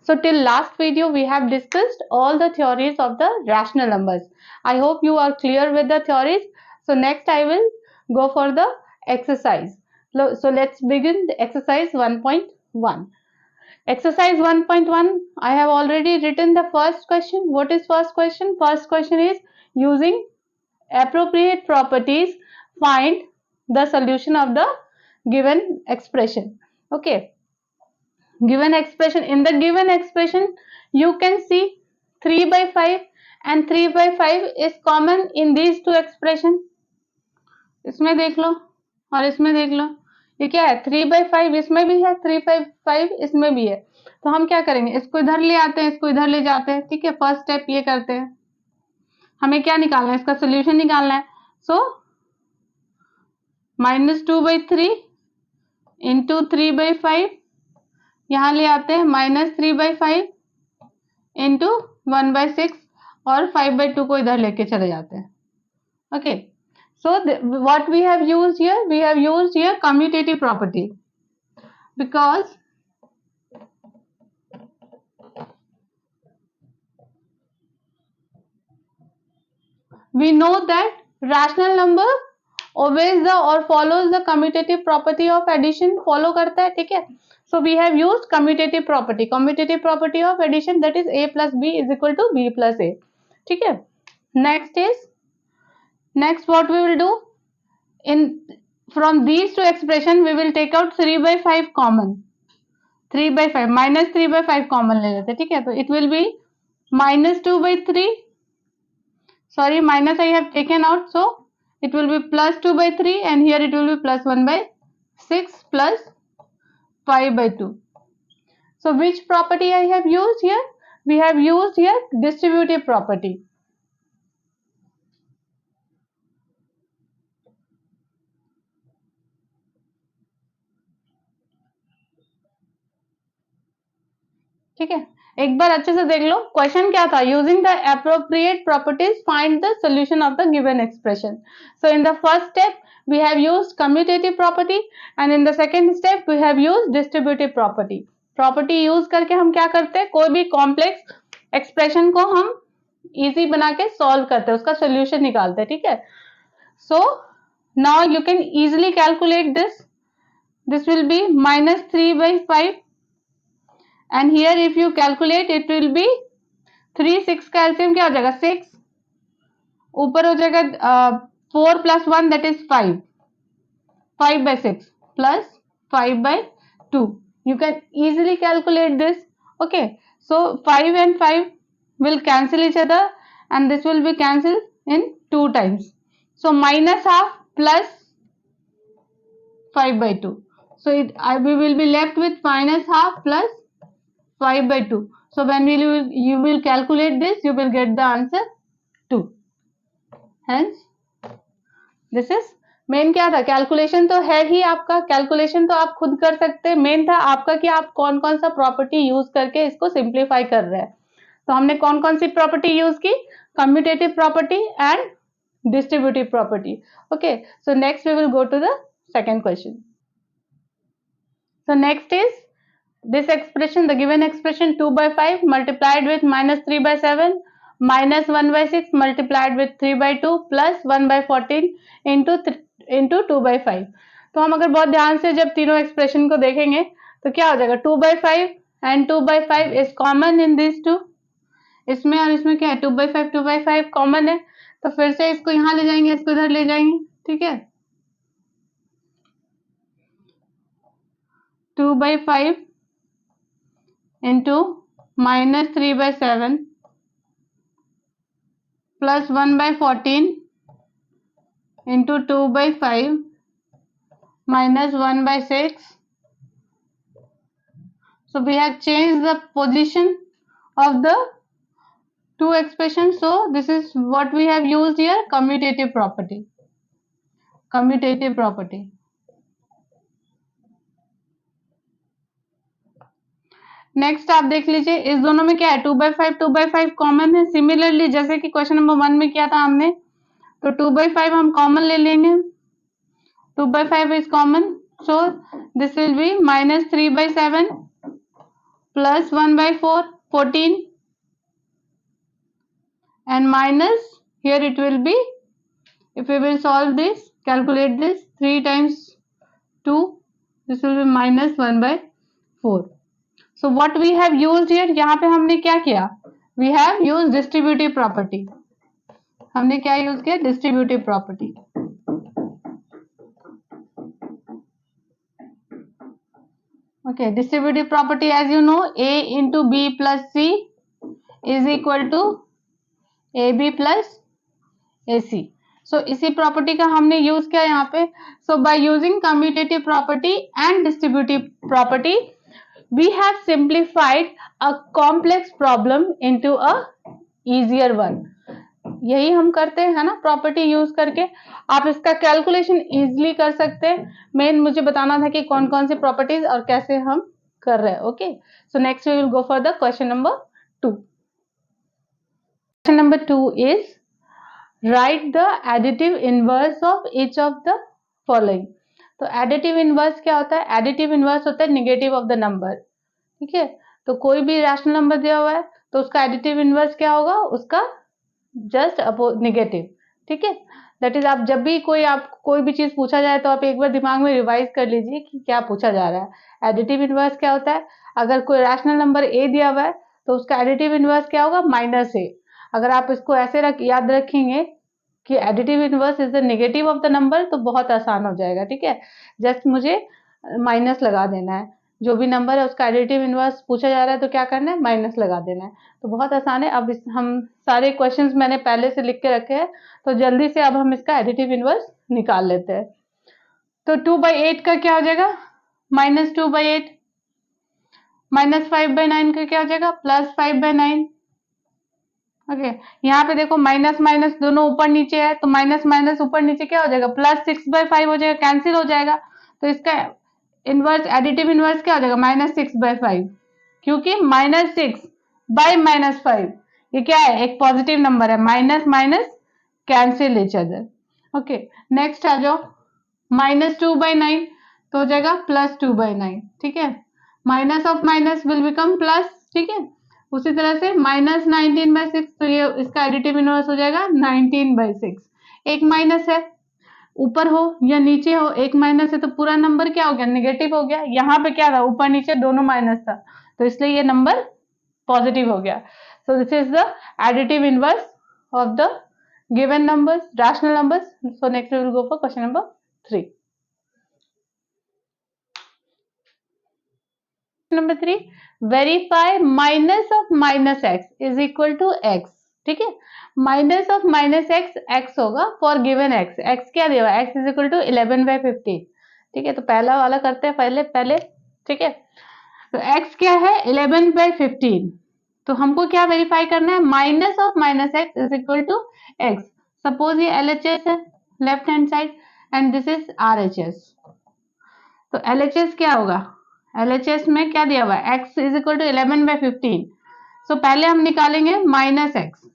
So till last video we have discussed all the theories of the rational numbers. I hope you are clear with the theories. So next I will go for the exercise. So let's begin the exercise 1.1. Exercise 1.1, I have already written the first question. What is first question? First question is using appropriate properties, find the solution of the given expression. Okay. Given expression, in the given expression you can see 3 by 5 and 3 by 5 is common in these two expression. इसमें देख लो और इसमें देख लो, ये क्या है 3 by 5 इसमें भी है, 3 by 5 इसमें भी है. तो हम क्या करेंगे, इसको इधर ले आते हैं, इसको इधर ले जाते हैं. ठीक है, फर्स्ट स्टेप ये करते हैं. हमें क्या निकालना है, इसका सोल्यूशन निकालना है. सो -2/3 इंटू 3/5, यहां ले आते हैं -3/5 इंटू 1/6 और 5/2 को इधर लेके चले जाते हैं. Okay, so what we have used here, we have used here commutative property because we know that rational number obeys the or follows the commutative property of addition, follow करता है. ठीक है, so we have used commutative property of addition, that is a plus b is equal to b plus a. ठीक है, next what we will do, in from these two expression we will take out 3/5 common, 3/5 minus 3/5 common ले लेते हैं. ठीक है, तो it will be -2/3, sorry minus I have taken out, so it will be +2/3 and here it will be +1/6 plus 5/2. So which property I have used here, we have used here distributive property. ठीक है, एक बार अच्छे से देख लो question क्या था. Using the appropriate properties find the solution of the given expression. So in the first step we have used commutative property and in the second step we have used distributive property. Property use करके हम क्या करते हैं, कोई भी complex expression को हम easy बना के सॉल्व करते हैं, उसका सोल्यूशन निकालते हैं. ठीक है, so now you can easily calculate this will be -3/5 and here if you calculate it will be 3 6 का एलसीएम क्या हो जाएगा 6, ऊपर हो जाएगा 4 plus 1 that is 5, 5/6 plus 5/2. You can easily calculate this. Okay, so 5 and 5 will cancel each other and this will be cancelled in 2 times. So -half plus 5/2. So we will be left with -half plus 5/2. So when you will calculate this, you will get the answer 2. Hence this is main क्या था, calculation तो है ही आपका, calculation तो आप खुद कर सकते हैं. मेन था आपका कि आप कौन कौन सा प्रॉपर्टी यूज करके इसको सिंप्लीफाई कर रहे हैं. तो हमने कौन कौन सी प्रॉपर्टी यूज की, commutative property and distributive property. Okay, so next we will go to the second question. So next is this expression, the given expression 2/5 multiplied with -3/7 minus 1/6 multiplied with 3/2 plus 1/14 into 2/5. तो हम अगर बहुत ध्यान से जब तीनों expression को देखेंगे तो क्या हो जाएगा, 2/5 and 2/5 is common in these two. इसमें और इसमें क्या है, 2/5 कॉमन है. तो फिर से इसको यहाँ ले जाएंगे, इसको इधर ले जाएंगे. ठीक है, 2/5 into -3/7 plus 1/14 into 2/5 minus 1/6. So we have changed the position of the two expressions. So this is what we have used here, commutative property. Next आप देख लीजिए, इस दोनों में क्या है, 2/5 कॉमन है. सिमिलरली जैसे कि क्वेश्चन नंबर 1 में किया था हमने, तो 2/5 हम कॉमन ले लेंगे. 2/5 is common, so this will be -3/7 plus 1/4 14 and minus here it will be, if we will solve this, calculate this, 3 times 2, this will be minus 1/4. So what we have used here, यहाँ पे हमने क्या किया, we have used distributive property. हमने क्या use किया, distributive property. Okay, distributive property as you know, A into B plus C is equal to AB plus AC. So इसी property का हमने यूज किया यहाँ पे. So by using commutative property and distributive property, we have simplified a complex problem into a easier one. यही हम करते हैं ना, प्रॉपर्टी यूज करके आप इसका कैलकुलेशन इजीली कर सकते हैं. मेन मुझे बताना था कि कौन कौन सी प्रॉपर्टीज और कैसे हम कर रहे हैं. Okay, so next we will go for the question number 2. Question number 2 is write the additive inverse of each of the following. तो एडिटिव इनवर्स क्या होता है, एडिटिव इनवर्स होता है नेगेटिव ऑफ द नंबर. ठीक है, तो कोई भी रैशनल नंबर दिया हुआ है तो उसका एडिटिव इनवर्स क्या होगा, उसका जस्ट नेगेटिव. ठीक है, दैट इज आप जब भी कोई भी चीज पूछा जाए तो आप एक बार दिमाग में रिवाइज कर लीजिए कि क्या पूछा जा रहा है. एडिटिव इनवर्स क्या होता है, अगर कोई रैशनल नंबर ए दिया हुआ है तो उसका एडिटिव इनवर्स क्या होगा, माइनस ए. अगर आप इसको ऐसे याद रखेंगे कि additive inverse is the negative of the number तो बहुत आसान हो जाएगा. ठीक है, जस्ट मुझे माइनस लगा देना है, जो भी नंबर है उसका एडिटिव इनवर्स पूछा जा रहा है तो क्या करना है, माइनस लगा देना है. तो बहुत आसान है. अब हम सारे क्वेश्चंस मैंने पहले से लिख के रखे हैं तो जल्दी से अब हम इसका एडिटिव इनवर्स निकाल लेते हैं. तो 2/8 का क्या हो जाएगा, -2/8. -5/9 का क्या हो जाएगा, +5/9. ओके, यहाँ पे देखो माइनस माइनस दोनों ऊपर नीचे है तो माइनस माइनस ऊपर नीचे क्या हो जाएगा, +6/5 हो जाएगा, कैंसिल हो जाएगा. तो इसका इनवर्स एडिटिव इनवर्स क्या हो जाएगा, -6/5, क्योंकि -6/-5 ये क्या है, एक पॉजिटिव नंबर है. Minus minus cancel each other. Okay, next आ जाओ, -2/9 तो हो जाएगा +2/9. ठीक है, minus of minus will become plus. ठीक है, उसी तरह से -19/6 तो ये इसका एडिटिव इनवर्स हो जाएगा 19/6. एक माइनस है, ऊपर हो या नीचे हो, एक माइनस है तो पूरा नंबर क्या हो गया, नेगेटिव हो गया. यहाँ पे क्या था, ऊपर नीचे दोनों माइनस था तो इसलिए ये नंबर पॉजिटिव हो गया. So this is the additive inverse of the given numbers, rational numbers. So next we will go for question number 3. Number 3, verify minus of -x is equal to x. ठीक है, minus of -x x होगा for given x. x क्या दिया हुआ है, x is equal to 11/15. ठीक है, तो पहला वाला करते हैं पहले. ठीक है, तो x क्या है, 11/15. तो हमको क्या वेरीफाई करना है, minus of -x is equal to x. Suppose ये LHS है left hand side and this is RHS. तो LHS क्या होगा, LHS में क्या दिया हुआ है, x इज इक्वल टू 11/15. सो पहले हम निकालेंगे -x.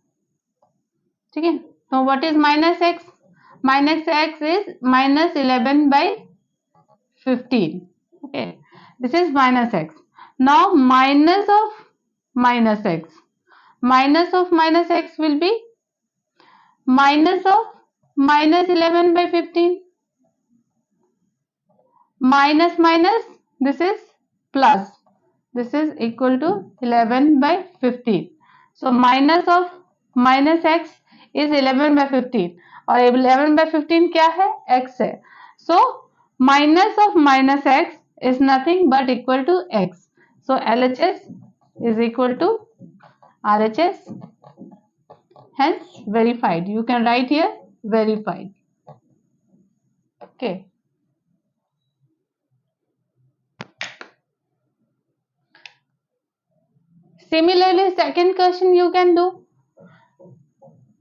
ठीक है, तो what is -x, -x is -11/15. Okay, this is -x. Now minus of -x will be minus of -11/15. Minus minus this is plus, this is equal to 11/15. so minus of -x is 11/15 और 11/15 क्या है, x है. so minus of -x is nothing but equal to x. so LHS is equal to RHS, hence verified. You can write here verified. Okay. Similarly, second question you can do,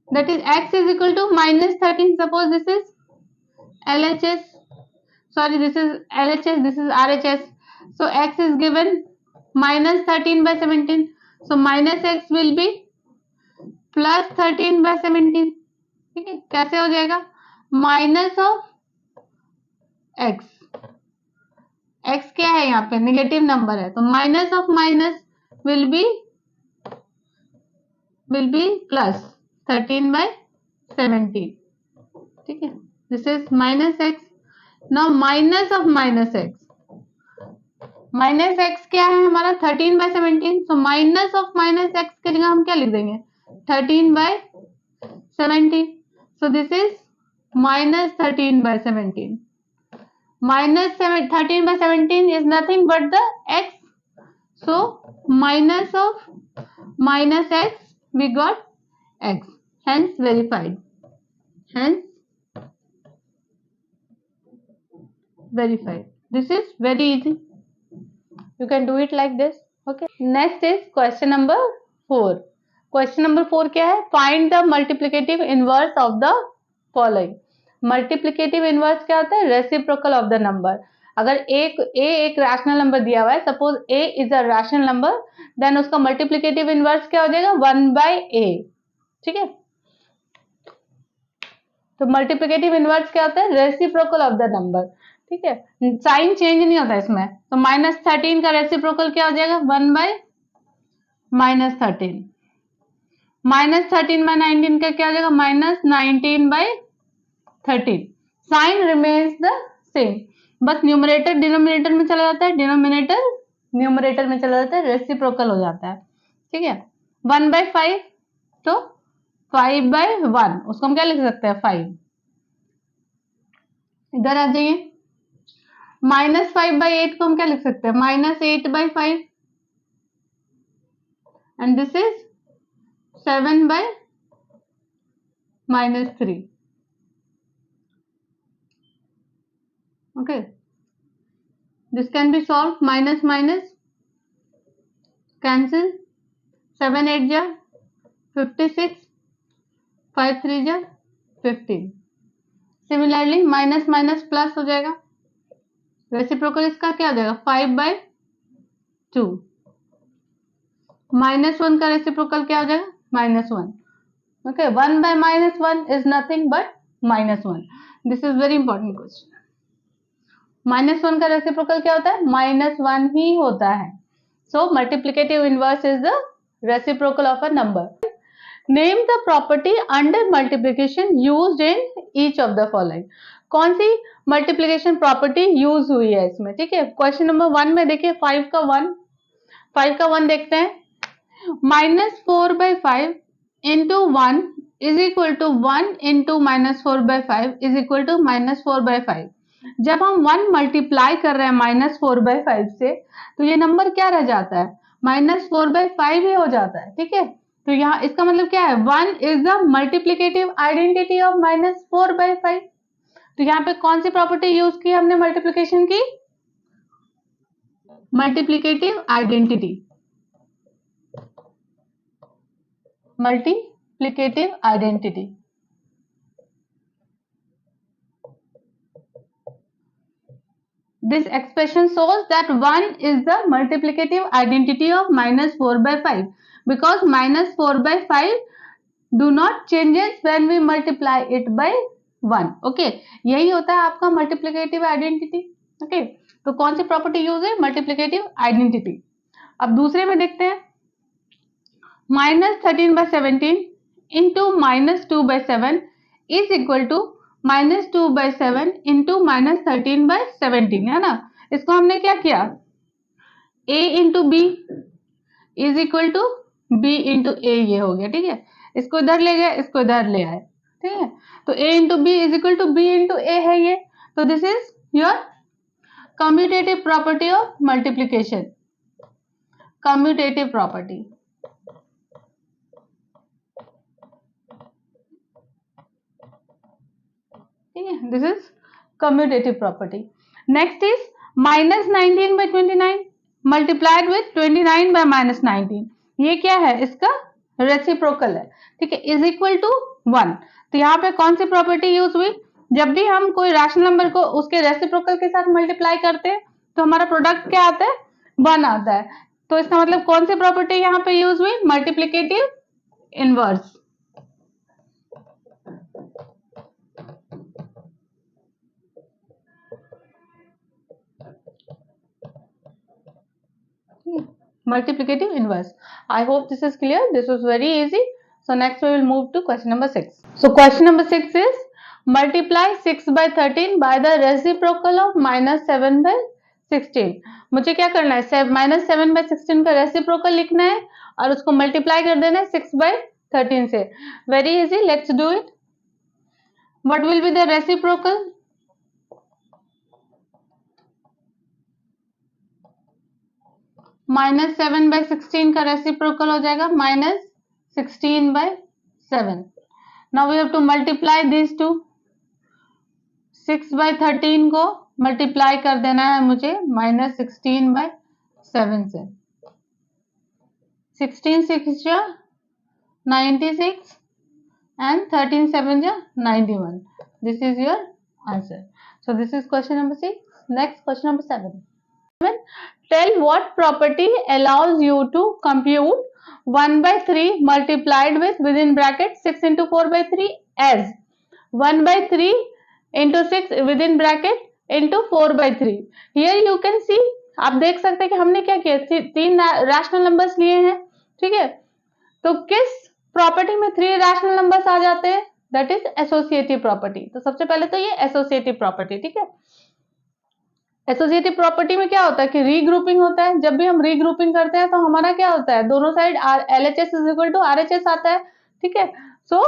that is x is equal to -13. Suppose this is LHS, sorry this is LHS, this is RHS. So x is given -13/17. So minus x will be +13/17. ठीक है, कैसे हो जाएगा, minus of x. x क्या है यहाँ पे, negative number है तो minus of minus will be plus 13/17. ठीक है, this is minus x. now minus of minus x, minus x क्या है हमारा 13/17. So minus of minus x की जगह हम क्या लिख देंगे 13/17. सो this is minus 13/17. minus 13/17 is nothing but the x. so minus of minus x we got x, hence verified. This is very easy. You can do it like this. Okay. Next is question number 4. Question number 4 क्या है? Find the multiplicative inverse of the following. Multiplicative inverse क्या होता है? Reciprocal of the number. अगर एक rational number दिया हुआ है, suppose a is a rational number, then उसका मल्टीप्लिकेटिव इनवर्स क्या हो जाएगा 1/a. ठीक है, तो मल्टीप्लिकेटिव इनवर्स क्या होता है? Reciprocal of the number. ठीक है, साइन चेंज नहीं होता इसमें. तो -13 का रेसिप्रोकल क्या हो जाएगा 1/-13. -13/19 का क्या हो जाएगा -19/13. साइन रिमेन्स द सेम, बस न्यूमरेटर डिनोमिनेटर में चला जाता है, डिनोमिनेटर न्यूमरेटर में चला जाता है, रेसिप्रोकल हो जाता है. ठीक है, 1/5 तो 5/1, उसको हम क्या लिख सकते हैं 5. इधर आ जाइए, -5/8 को हम क्या लिख सकते हैं -8/5. And this is 7/-3. okay, this can be solved. minus cancel, 7 8 जा 56, 5 3 जा 15. सिमिलरली माइनस प्लस हो जाएगा, रेसिप्रोकल इसका क्या हो जाएगा 5/2. -1 का रेसिप्रोकल क्या हो जाएगा -1. Okay, 1/-1 is nothing but -1. This is very important question. -1 का रेसिप्रोकल क्या होता है -1 ही होता है. So multiplicative inverse is the reciprocal of a number. Name the property under multiplication used in each of the following. कौन सी मल्टीप्लिकेशन प्रॉपर्टी यूज हुई है इसमें. ठीक है, क्वेश्चन नंबर 1 में देखिए 5 का 1 देखते हैं. -4/5 into 1 is equal to 1 into -4/5 is equal to -4/5. जब हम 1 मल्टीप्लाई कर रहे हैं -4/5 से, तो ये नंबर क्या रह जाता है -4/5 ही हो जाता है. ठीक है, तो यहाँ इसका मतलब क्या है 1 is the multiplicative identity of -4/5. तो यहाँ पे कौन सी प्रॉपर्टी यूज की हमने मल्टीप्लिकेशन की multiplicative identity. Multiplicative identity. This expression shows that 1 is the multiplicative identity of -4/5 because -4/5 do not changes when we multiply it by 1. Okay, यही होता है आपका मल्टीप्लिकेटिव आइडेंटिटी. ओके, तो कौन सी प्रॉपर्टी यूज है मल्टीप्लिकेटिव आइडेंटिटी. अब दूसरे में देखते हैं -13/17 into -2/7 is equal to -2/7 into -13/17 है ना. इसको हमने क्या किया a into b is equal to b into a, ये हो गया. ठीक है, इसको इधर ले गए, इसको इधर ले आए. ठीक है, तो a into b is equal to b into a है ये. तो this is your commutative property of multiplication. Commutative property. This is commutative property. Next is -19/29 multiplied with 29/-19. ये क्या है इसका रेसिप्रोकल है. ठीक है, इज इक्वल टू 1. तो यहाँ पे कौन सी प्रॉपर्टी यूज हुई, जब भी हम कोई रैशनल नंबर को उसके रेसिप्रोकल के साथ मल्टीप्लाई करते हैं तो हमारा प्रोडक्ट क्या आता है 1 आता है. तो इसका मतलब कौन सी प्रॉपर्टी यहाँ पे यूज हुई multiplicative inverse. multiplicative inverse. I hope this is clear. This was very easy. So next we will move to question number 6. So question number 6 is multiply 6 by 13 by the reciprocal of minus 7 by 16. मुझे क्या करना है, minus 7 by 16 का reciprocal लिखना है और उसको multiply कर देना है 6 by 13 से. Very easy, let's do it. What will be the reciprocal? Minus 7 by 16 का रेसिप्रोकल हो जाएगा minus 16 by 7. Now we have to multiply this two. 6 by 13 को मल्टीप्लाई कर देना है मुझे माइनस 16 by 7 से. 16 6 जा 96 and 13 7 जा 91. This is your answer. So this is question number 6. Next question number 7. Tell what property allows you to compute 1 by 3 multiplied with within bracket 6 into 4 by 3 as 1 by 3 into 6 within bracket into 4 by 3. Here you can see, आप देख सकते हैं कि हमने क्या किया, 3 rational numbers लिए हैं. ठीक है, तो किस प्रॉपर्टी में 3 रैशनल नंबर्स आ जाते हैं? That is associative property. तो सबसे पहले तो ये एसोसिएटिव प्रॉपर्टी. ठीक है, एसोसिएटिव प्रॉपर्टी में क्या होता है कि रीग्रुपिंग होता है. जब भी हम रीग्रुपिंग करते हैं तो हमारा क्या होता है, दोनों side LHS is equal to RHS आता है. ठीक है, so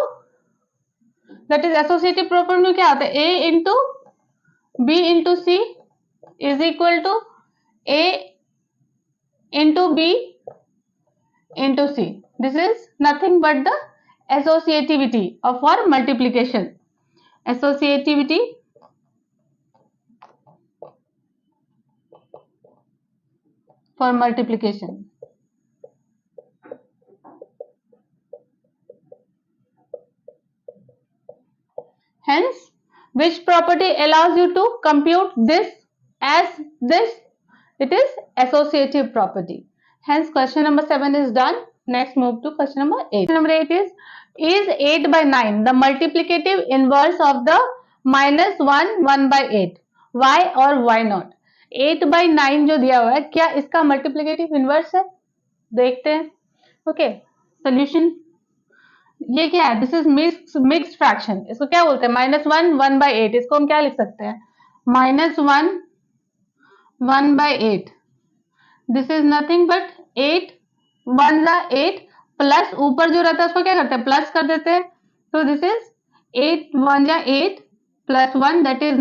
that is associative property में क्या होता है, A into B into C is equal to A into B into C. This is nothing but the associativity of for multiplication. Associativity for multiplication. Hence, which property allows you to compute this as this? It is associative property. Hence, question number 7 is done. Next, move to question number 8. Question number 8 is 8 by 9 the multiplicative inverse of the minus 1 by 8? Why or why not? 8 by 9 जो दिया हुआ है, क्या इसका multiplicative inverse है? देखते हैं. Okay, solution ये क्या है, दिस इज मिक्स्ड फ्रैक्शन. इसको क्या बोलते हैं, माइनस 1 by 8. इसको हम क्या लिख सकते हैं, minus 1 by 8. This is nothing but 8 1 जा 8 प्लस ऊपर जो रहता है उसको क्या करते हैं, प्लस कर देते हैं. तो दिस इज 8 1 जा 8 plus 1 that is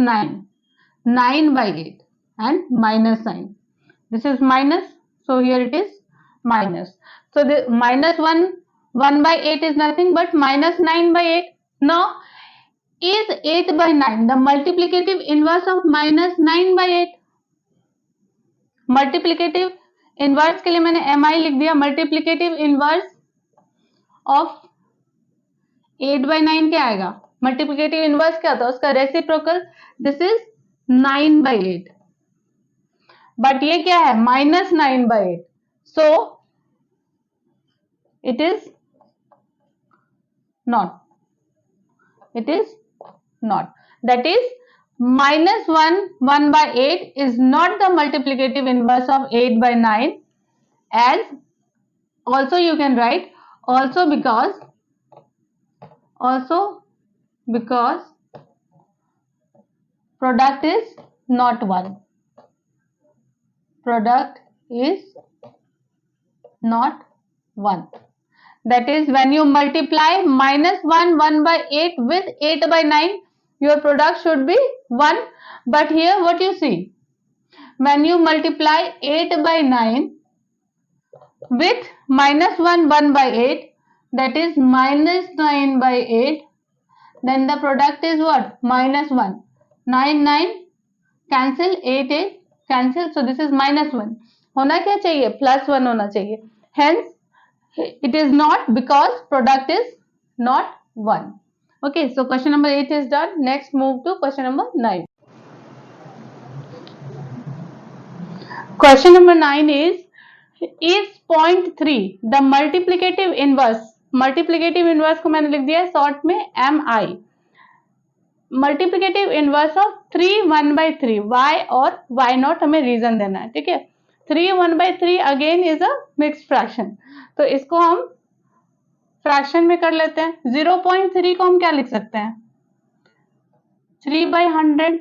9 by 8 and minus sign. This is minus, so here it is minus. So the minus 1 by 8 is nothing but minus 9 by 8. Now is 8 by 9 the multiplicative inverse of minus 9 by 8? Multiplicative inverse के लिए मैंने MI लिख दिया. Multiplicative inverse of 8 by 9 क्या आएगा, multiplicative inverse क्या होता है, उसका reciprocal. This is 9 by 8. But ये क्या है, minus 9 by 8. So it is not. It is not. That is minus 1 by 8 is not the multiplicative inverse of 8 by 9, as also you can write also because product is not 1. Product is not 1. That is, when you multiply minus 1 by 8 with 8 by 9, your product should be 1. But here what you see, when you multiply 8 by 9 with minus 1 by 8, that is minus 9 by 8, then the product is what, minus 1. 9 cancel, 8 cancel, so this is minus 1. होना क्या चाहिए, plus 1 होना चाहिए. Hence it is not, because product is not 1. Okay, so question number 8 is done. Next move to question number 9. Question number 9 is 0.3 the multiplicative inverse. Multiplicative inverse को मैंने लिख दिया है शॉर्ट में MI. Multiplicative inverse of 3 1 by 3. Why और why not हमें reason देना है. ठीक है, 3 1/3 again is a mixed fraction, तो इसको हम फ्रैक्शन में कर लेते हैं। 0.3 को हम क्या लिख सकते हैं, 3/100,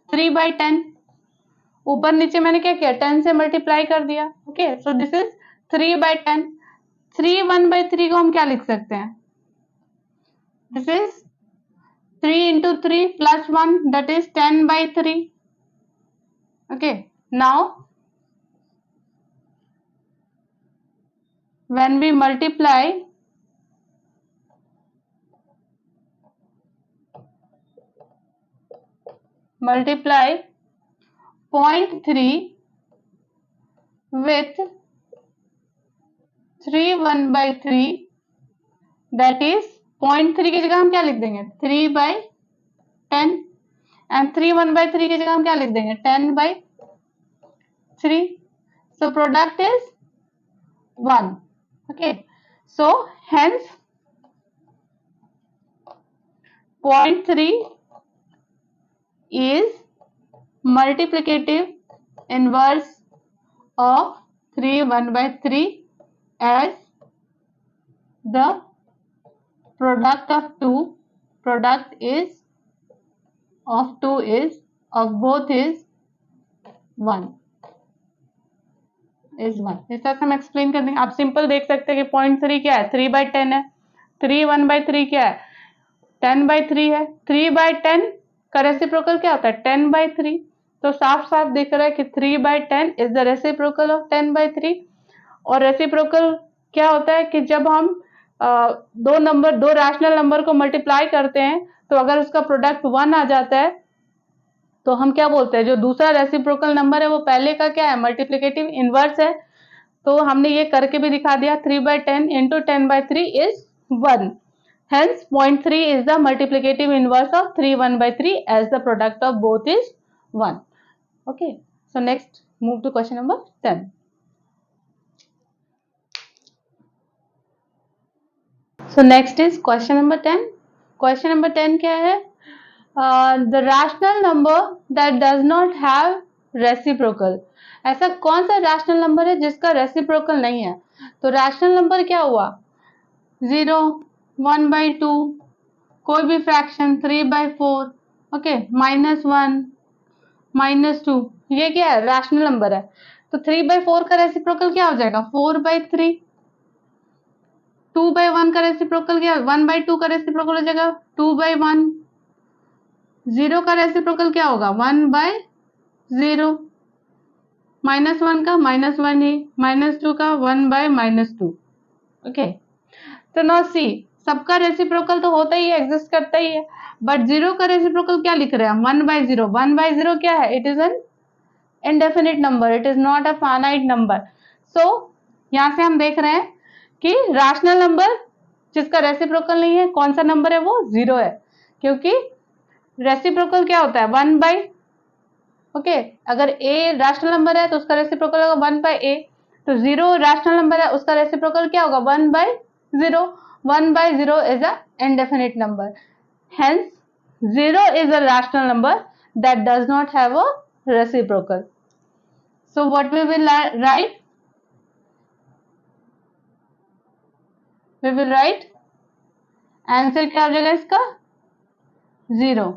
3/10, ऊपर नीचे मैंने क्या किया, 10 से मल्टीप्लाई कर दिया। Okay, so this is 3/10। 3 1/3 को हम क्या लिख सकते हैं, this is 3 into 3 plus 1, that is 10/3. Okay, now when we multiply 0.3 with 3 1/3, that is 0.3 की जगह हम क्या लिख देंगे, 3/10, and 3 1/3 की जगह हम क्या लिख देंगे, 10/3. So product is 1. Okay, so hence 0.3 is multiplicative inverse of 3 1/3 as the product of both is 1. इस तरह से हम एक्सप्लेन कर देंगे। आप सिंपल देख सकते हैं कि 0.3 क्या है, 3/10 है, 3 1/3 क्या है, 10/3 है, 3/10 का रेसिप्रोकल क्या होता है, 10/3, तो साफ साफ दिख रहा है कि 3/10 इज द रेसिप्रोकल ऑफ 10/3। और रेसिप्रोकल क्या होता है कि जब हम दो रैशनल नंबर को मल्टीप्लाई करते हैं, तो अगर उसका प्रोडक्ट 1 आ जाता है तो हम क्या बोलते हैं, जो दूसरा रेसिप्रोकल नंबर है वो पहले का क्या है, मल्टीप्लिकेटिव इनवर्स है। तो हमने ये करके भी दिखा दिया, 3/10 into 10/3 is 1. Hence 0.3 is the multiplicative inverse of 3 1/3 as the product of both is 1. Okay, so next move to question number 10. So next is question number 10. Question number 10 क्या है, the rational number that does not have reciprocal. ऐसा कौन सा rational number है जिसका reciprocal नहीं है, तो रैशनल नंबर क्या हुआ, 0, 1/2, कोई भी फ्रैक्शन 3/4, ओके, -1, -2, ये क्या है, रैशनल नंबर है। तो 3/4 का रेसिप्रोकल क्या हो जाएगा, 4/3, 2/1 का रेसिप्रोकल क्या, 1/2 का रेसिप्रोकल हो जाएगा 2/1, 0 का रेसिप्रोकल क्या होगा, 1/0, -1 का -1 ही, -2 का 1/-2. ओके, तो नो सी, सबका रेसिप्रोकल तो होता ही है, एग्जिस्ट करता ही है, बट 0 का रेसिप्रोकल क्या लिख रहे हैं, 1/0. 1/0 क्या है, it is an indefinite number, it is not a finite number. So यहां से हम देख रहे हैं कि रैशनल नंबर जिसका रेसिप्रोकल नहीं है, कौन सा नंबर है, वो 0 है, क्योंकि रेसिप्रोकल क्या होता है, 1/, ओके, अगर a रैशनल नंबर है तो उसका रेसिप्रोकल होगा 1/a, तो 0 रैशनल नंबर है, उसका रेसिप्रोकल क्या होगा, 1/0. 1/0 is a indefinite number, hence 0 is a rational number that does not have a reciprocal. So what we will write? We will write answer क्या हो जाएगा इसका, 0.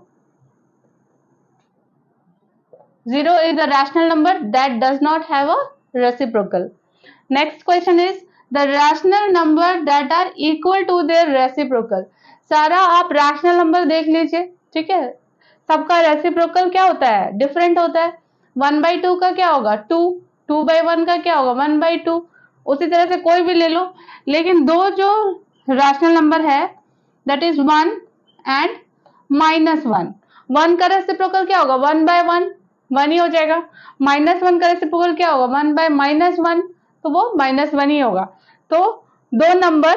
0 is a rational number that does not have a reciprocal. Next question is the rational number that are equal to their reciprocal. सारा आप rational number देख लीजिए, ठीक है, सबका रेसिप्रोकल क्या होता है, डिफरेंट होता है। 1/2 का क्या होगा, 2, 2/1 का क्या होगा, 1/2, उसी तरह से कोई भी ले लो, लेकिन दो जो रैशनल नंबर है दैट इज 1 एंड -1, 1 का रेसिप्रोकल क्या होगा, 1/1, 1 ही हो जाएगा, -1 का रेसिप्रोकल क्या होगा, 1/-1, तो वो -1 ही होगा। तो दो number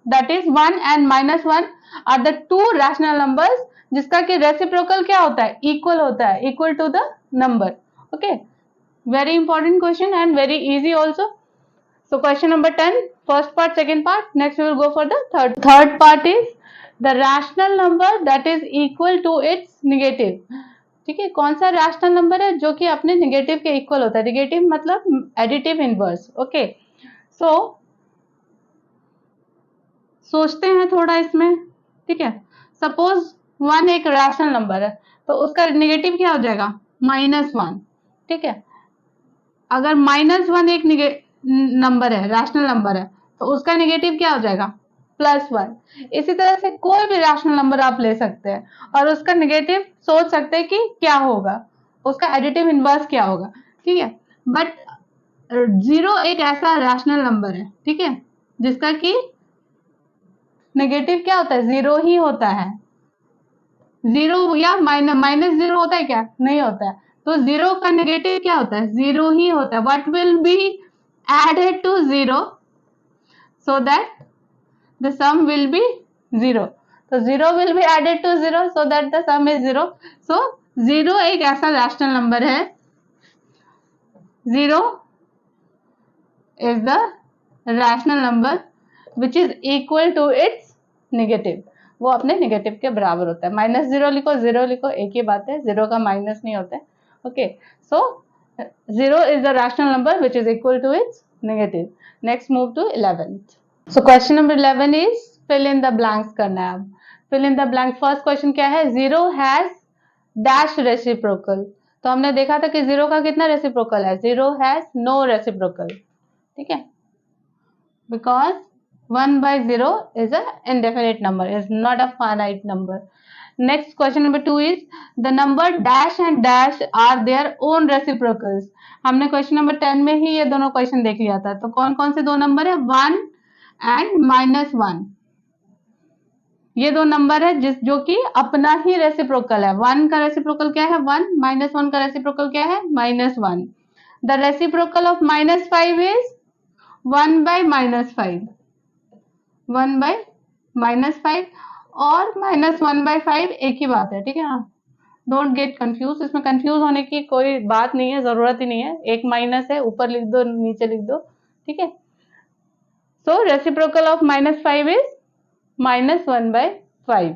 that is 1 and -1 are the two rational numbers जिसका कि रेसिप्रोकल क्या होता है, इक्वल होता है, equal to the number. Okay, very important question and very easy also. So question number 10, first part, second part. Next we will go for the third part is the rational number that is equal to its negative. ठीक है, कौन सा rational number है जो कि अपने negative के equal होता है, नेगेटिव मतलब एडिटिव इनवर्स। ओके, सो सोचते हैं थोड़ा इसमें, ठीक है। सपोज 1 एक रैशनल नंबर है, तो उसका नेगेटिव क्या हो जाएगा, -1, ठीक है। अगर -1 एक नंबर है, रैशनल नंबर है, तो उसका नेगेटिव क्या हो जाएगा, +1। इसी तरह से कोई भी रैशनल नंबर आप ले सकते हैं और उसका नेगेटिव सोच सकते हैं कि क्या होगा, उसका एडिटिव इनवर्स क्या होगा, ठीक है। बट 0 एक ऐसा रैशनल नंबर है, ठीक है, जिसका कि नेगेटिव क्या होता है, 0 ही होता है। 0 या -0 होता है क्या, नहीं होता है। तो 0 का नेगेटिव क्या होता है, 0 ही होता है। What will be added to 0 so that the sum will be 0? तो 0 will be added to 0 so that the sum is 0. So 0 एक ऐसा रैशनल नंबर है, 0 is the rational number which is equal to its negative. वो अपने negative के बराबर होता है। -0 लिखो, 0 लिखो, एक ही बात है, 0 का माइनस नहीं होता है। Okay, so 0 is the rational number which is equal to its negative. Next move to 11th. So question number 11 is fill in the blanks करना है अब। fill in the blank, first question क्या है, 0 has dash reciprocal। तो हमने देखा था कि 0 का कितना रेसिप्रोकल है, 0 has no reciprocal, ठीक है, because 1/0 is a indefinite number, is not a finite number. Next question number 2 is the number dash and dash are their own reciprocals. हमने क्वेश्चन नंबर 10 में ही ये दोनों क्वेश्चन देख लिया था। तो कौन कौन से दो नंबर है, 1 एंड -1, ये दो नंबर है जो कि अपना ही रेसिप्रोकल है। 1 का रेसिप्रोकल क्या है, 1, -1 का रेसिप्रोकल क्या है, -1। द रेसिप्रोकल ऑफ -5 इज 1/-5, 1/-5 और -1/5 एक ही बात है, ठीक है। डोंट गेट कंफ्यूज, इसमें कंफ्यूज होने की कोई बात नहीं है, जरूरत ही नहीं है। एक माइनस है, ऊपर लिख दो, नीचे लिख दो, ठीक है। So reciprocal of -5 is -1/5.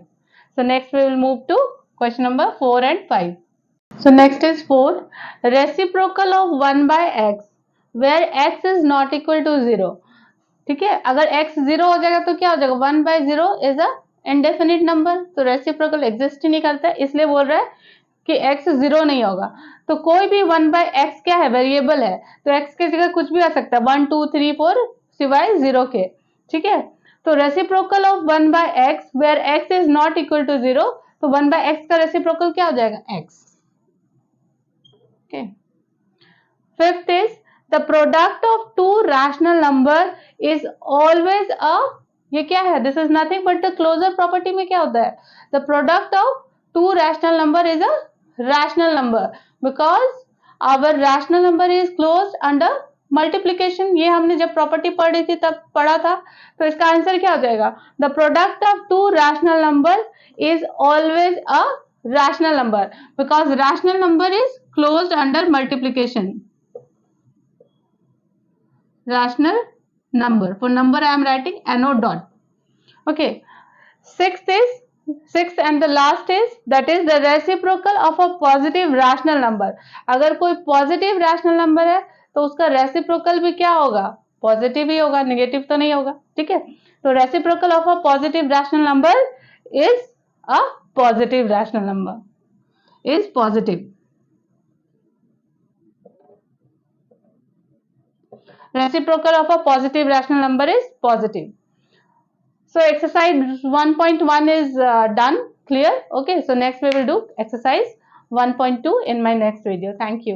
So next we will move to question number 4 and 5. So next is 4. Reciprocal of 1/x where x is not equal to 0. ठीक है, अगर x 0 हो जाएगा तो क्या हो जाएगा, 1/0 is a indefinite number, तो रेसिप्रोकल एग्जिस्ट ही नहीं करता है, इसलिए बोल रहा है कि x 0 नहीं होगा। तो कोई भी 1/x क्या है, वेरिएबल है, तो x की जगह कुछ भी आ सकता है, 1 2 3 4 सिवाय 0 के, ठीक है। तो reciprocal of 1/x where x is not equal to 0, तो 1/x का रेसिप्रोकल क्या हो जाएगा, x। Okay, fifth is the product of two rational number is always a, ये क्या है, this is nothing but the closure property में क्या होता है, the product of two rational number is a rational number because our rational number is closed under multiplication. ये हमने जब प्रॉपर्टी पढ़ी थी तब पढ़ा था। तो इसका आंसर क्या हो जाएगा, the product of two rational number is always a rational number because rational number is closed under multiplication. Rational number, for number I am writing NO dot. Okay, sixth and the last is that is the reciprocal of a positive rational number. अगर कोई positive rational number है तो उसका reciprocal भी क्या होगा, positive ही होगा, negative तो नहीं होगा, ठीक है। तो reciprocal of a positive rational number is a positive rational number, is positive. Reciprocal of a positive rational number is positive. So exercise 1.1 is done, clear. Okay, so next we will do exercise 1.2 in my next video. Thank you.